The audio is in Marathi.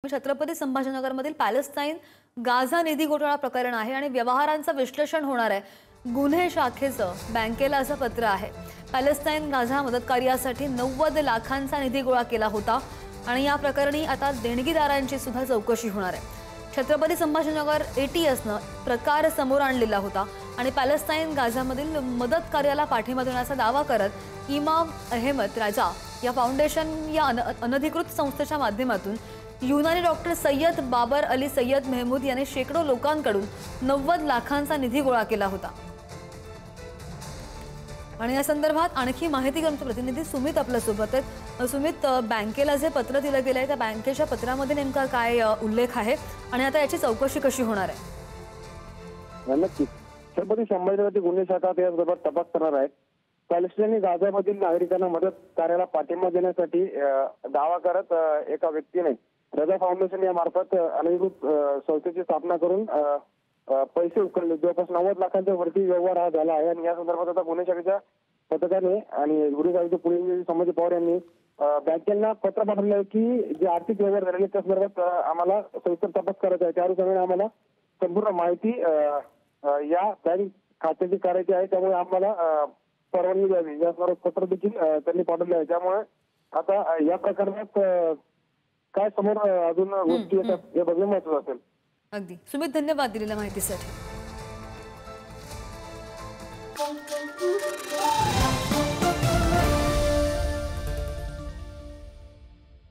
छत्रपती संभाजीनगरमधील पॅलेस्टाईन गाझा निधी घोटाळा प्रकरण आहे आणि व्यवहारांचं विश्लेषण होणार आहे। गुन्हे शाखेचं बँकेला असं पत्र आहे। पॅलेस्टाईन गाझा मदत कार्यासाठी 90 लाखांचा निधी गोळा केला होता आणि या प्रकरणी आता देणगीदारांची सुद्धा चौकशी होणार आहे। छत्रपती संभाजीनगर एटीएसनं प्रकार समोर आणलेला होता आणि पॅलेस्टाईन गाझामधील मदत कार्याला पाठिंबा देण्याचा दावा करत इमाम अहमद राजा या फाउंडेशन या अनधिकृत संस्थेच्या माध्यमातून युनानी डॉक्टर सय्यद बाबर अली सय्यद महमूद यांनी शेकडो लोकांकडून 90 लाखांचा निधी गोळा केला होता। आणि या संदर्भात आणखी माहिती घेऊन प्रतिनिधी सुमित आपल्या सोबत आहेत। सुमित, बँकेला जे पत्र दिलं गेलंय त्या बँकेच्या पत्रामध्ये नेमका काय उल्लेख आहे आणि आता याची चौकशी कशी होणार आहे? नक्कीच छत्रपती संभाजीनगर गुन्हे शाखा यासंदर्भात तपास करणार आहे। पॅलेस्टाईन गाझामधील नागरिकांना मदत कार्याला पाठिंबा देण्यासाठी दावा करत एका व्यक्तीने रजा फाउंडेशन या मार्फत अनधिकृत संस्थेची स्थापना करून पैसे उकळले। जवळपास 90 लाखांच्या वरती व्यवहार हा झाला आहे आणि या संदर्भात आता गुन्हे शाखेच्या पथकाने आणि गुन्हे शाखेचे पोलीस संभाजी पवार यांनी बँकेला पत्र पाठवलं आहे की जे आर्थिक व्यवहार झालेले त्या संदर्भात आम्हाला सविस्तर तपास करायचा आहे। त्या अनुषंगाने आम्हाला संपूर्ण माहिती या बँक खात्याची करायची आहे, त्यामुळे आम्हाला परवानगी द्यावी या सर्व पत्र देखील त्यांनी पाठवले आहे। त्यामुळे आता या प्रकरणात काय समोर अजून गोष्टी येतात हे बघणं महत्त्वाचं असेल। अगदी सुमित, धन्यवाद दिलेल्या माहितीसाठी।